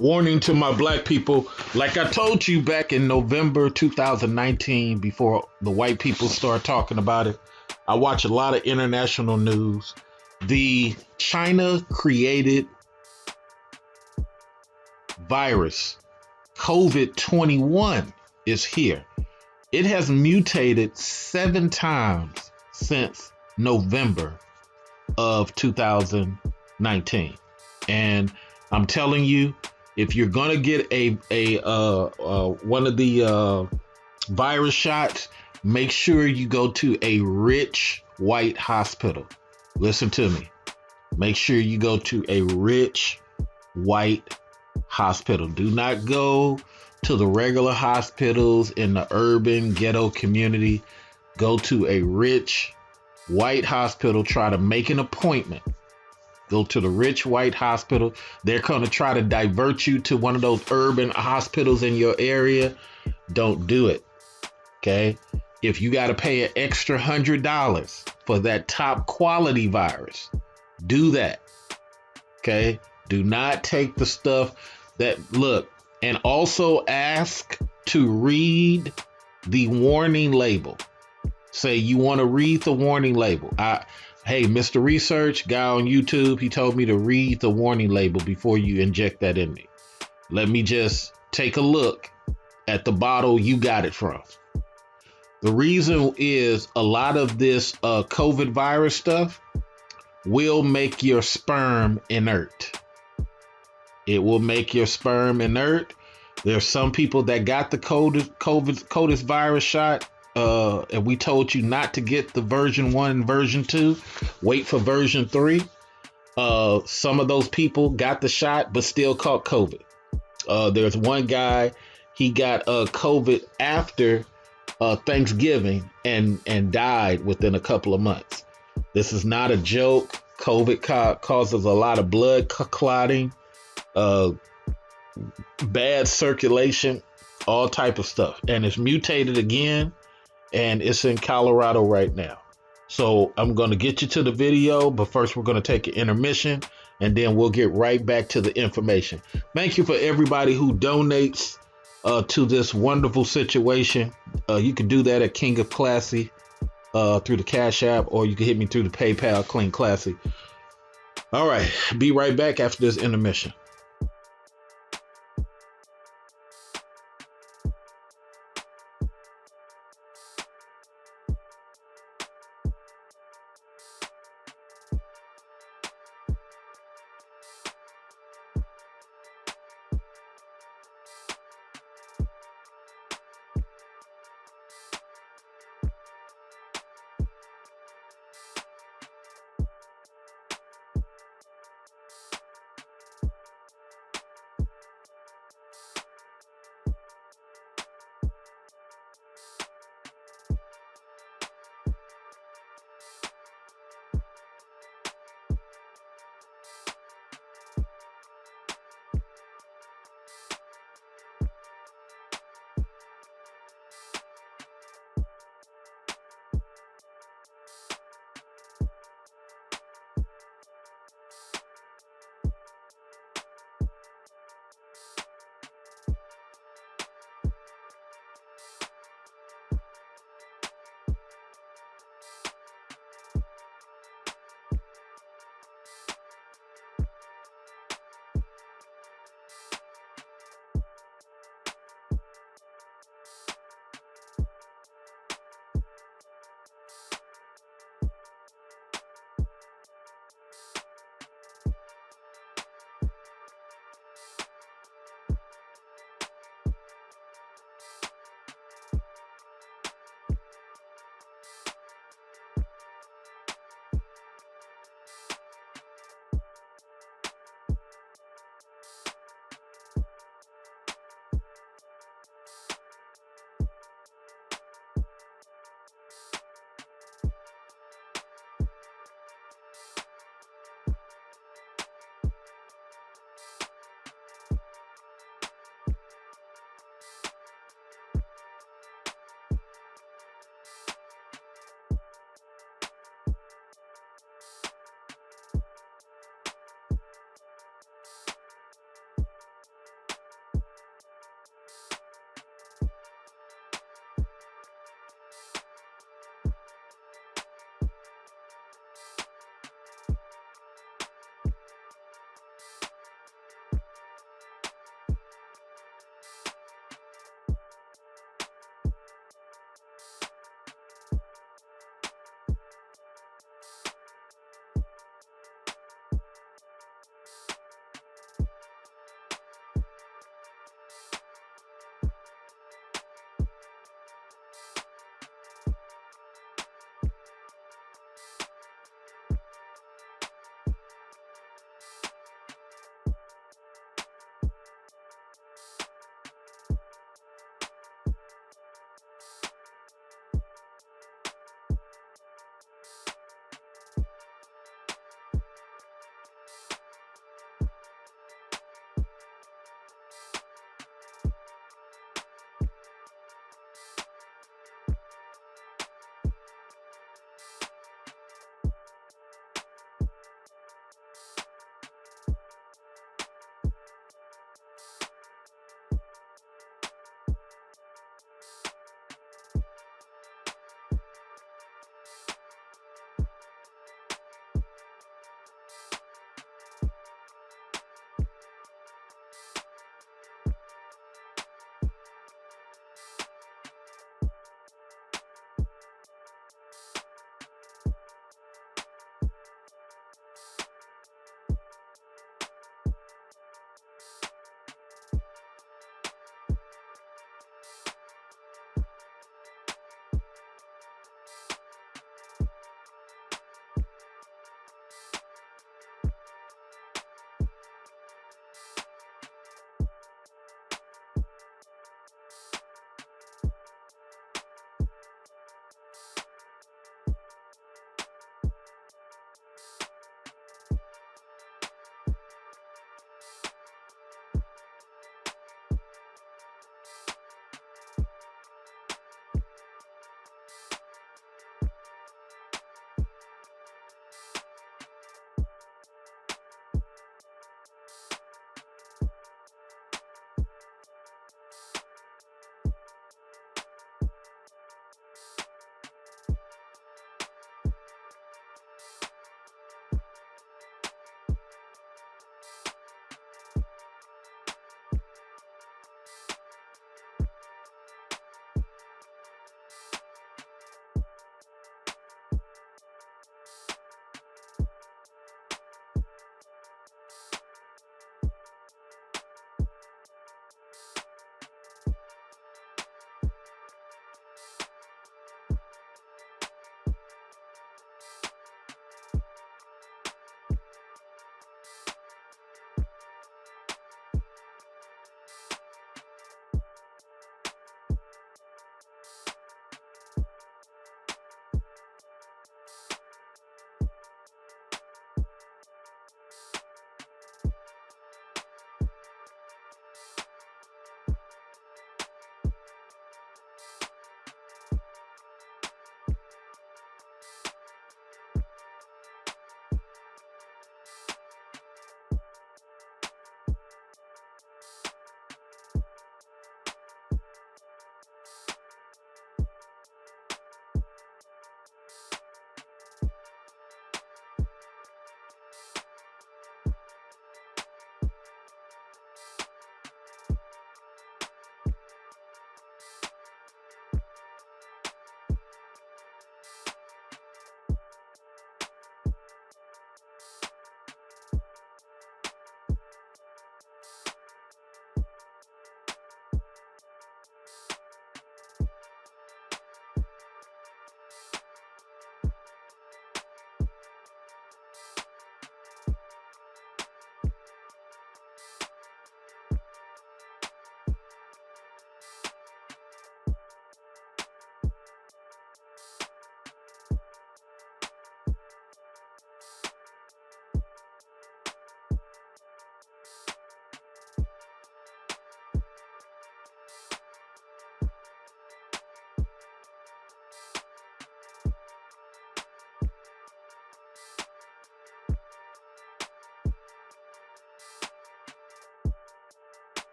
Warning to my black people, like I told you back in November 2019, before the white people start talking about it, I watch a lot of international news. The China created virus, COVID 21, is here. It has mutated 7 times since November of 2019. And I'm telling you, if you're gonna get a one of the virus shots, make sure you go to a rich white hospital. Listen to me. Make sure you go to a rich white hospital. Do not go to the regular hospitals in the urban ghetto community. Go to a rich white hospital. Try to make an appointment. Go to the rich white hospital. They're going to try to divert you to one of those urban hospitals in your area. Don't do it. Okay. If you got to pay an extra $100 for that top quality virus, do that. Okay. Do not take the stuff that look, and also ask to read the warning label. Say you want to read the warning label. Hey, Mr. Research guy on YouTube, he told me to read the warning label before you inject that in me. Let me just take a look at the bottle you got it from. The reason is a lot of this COVID virus stuff will make your sperm inert. It will make your sperm inert. There's some people that got the COVID virus shot, and we told you not to get the version 1 and version 2. Wait for version 3. Some of those people got the shot but still caught COVID. There's one guy, he got COVID after Thanksgiving and died within a couple of months. This is not a joke. COVID causes a lot of blood clotting, bad circulation, all type of stuff, and it's mutated again, and it's in Colorado right now. So I'm going to get you to the video, but first we're going to take an intermission, and then we'll get right back to the information. Thank you for everybody who donates to this wonderful situation. You can do that at King of Classy through the Cash App, or you can hit me through the PayPal, Clean Classy. All right, be right back after this intermission.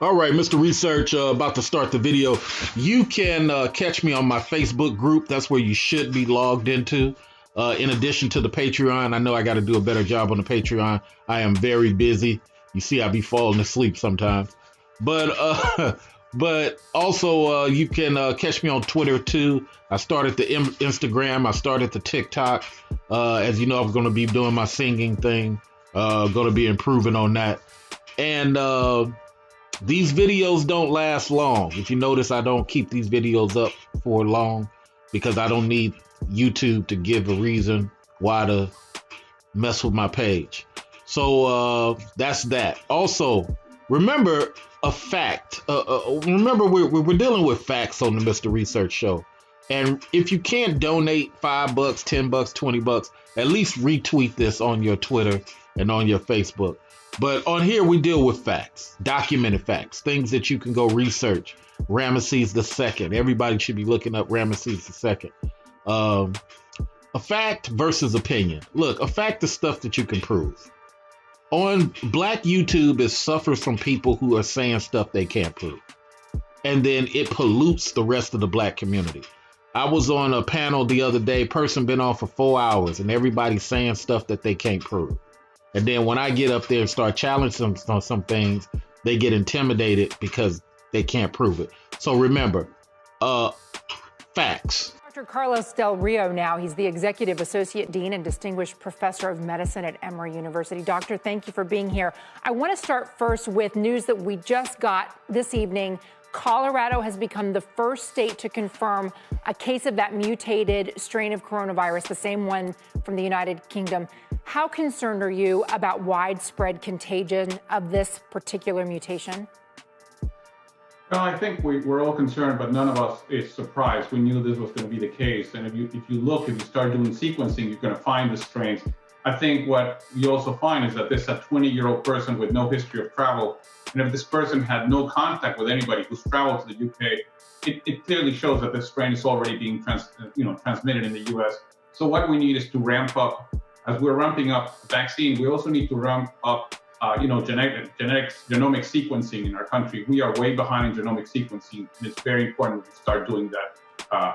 All right, Mr. Research, about to start the video. You can catch me on my Facebook group. That's where you should be logged into. In addition to the Patreon, I know I got to do a better job on the Patreon. I am very busy. You see, I be falling asleep sometimes. But also you can catch me on Twitter too. I started the Instagram. I started the TikTok. As you know, I'm going to be doing my singing thing. Going to be improving on that. And these videos don't last long. If you notice, I don't keep these videos up for long because I don't need YouTube to give a reason why to mess with my page. So that's that. Also, remember a fact. Remember, we're dealing with facts on the Mr. Research Show. And if you can't donate $5, $10, $20, at least retweet this on your Twitter and on your Facebook. But on here, we deal with facts, documented facts, things that you can go research. Ramesses II. Everybody should be looking up Ramesses II. A fact versus opinion. Look, a fact is stuff that you can prove. On Black YouTube, it suffers from people who are saying stuff they can't prove. And then it pollutes the rest of the Black community. I was on a panel the other day, person been on for 4 hours, and everybody's saying stuff that they can't prove. And then when I get up there and start challenging them on some things, they get intimidated because they can't prove it. So remember, facts. Dr. Carlos Del Rio now, he's the Executive Associate Dean and Distinguished Professor of Medicine at Emory University. Doctor, thank you for being here. I want to start first with news that we just got this evening. Colorado has become the first state to confirm a case of that mutated strain of coronavirus, the same one from the United Kingdom. How concerned are you about widespread contagion of this particular mutation? Well, I think we're all concerned, but none of us is surprised. We knew this was going to be the case. And if you start doing sequencing, you're going to find the strains. I think what you also find is that this is a 20-year-old person with no history of travel. And if this person had no contact with anybody who's traveled to the UK, it clearly shows that this strain is already being transmitted in the US. So what we need is to ramp up. As we're ramping up vaccine, we also need to ramp up genomic sequencing in our country. We are way behind in genomic sequencing, and it's very important we start doing that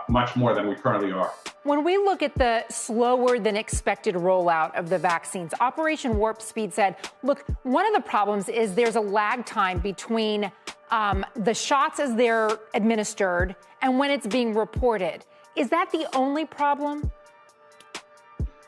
much more than we currently are. When we look at the slower than expected rollout of the vaccines, Operation Warp Speed said, look, one of the problems is there's a lag time between the shots as they're administered and when it's being reported. Is that the only problem?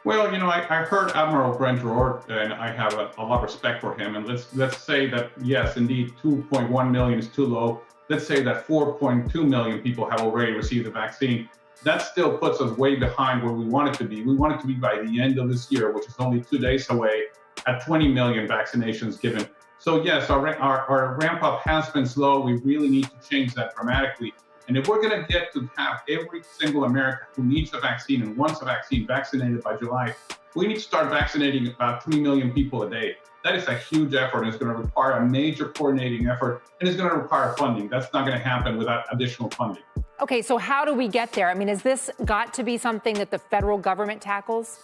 Well, I heard Admiral Brent Rohr, and I have a lot of respect for him. And let's say that, yes, indeed, 2.1 million is too low. Let's say that 4.2 million people have already received the vaccine. That still puts us way behind where we want it to be. We want it to be by the end of this year, which is only 2 days away, at 20 million vaccinations given. So yes, our ramp up has been slow. We really need to change that dramatically. And if we're going to get to have every single American who needs a vaccine and wants a vaccine vaccinated by July, we need to start vaccinating about 3 million people a day. That is a huge effort. It's going to require a major coordinating effort, and it's going to require funding. That's not going to happen without additional funding. Okay, so how do we get there? I mean, has this got to be something that the federal government tackles?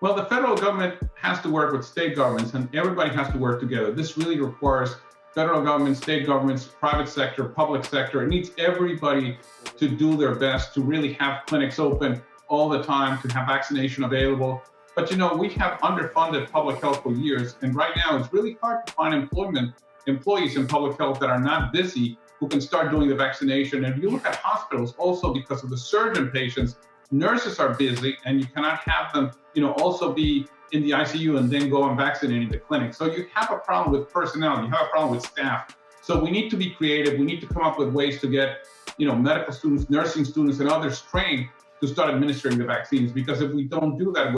Well, the federal government has to work with state governments, and everybody has to work together. This really requires federal government, state governments, private sector, public sector. It needs everybody to do their best to really have clinics open all the time, to have vaccination available. But we have underfunded public health for years, and right now it's really hard to find employees in public health that are not busy who can start doing the vaccination. And if you look at hospitals, also because of the surge in patients, nurses are busy, and you cannot have them, also be in the ICU and then go and vaccinate in the clinic. So you have a problem with personnel, you have a problem with staff. So we need to be creative. We need to come up with ways to get, medical students, nursing students, and others trained to start administering the vaccines. Because if we don't do that,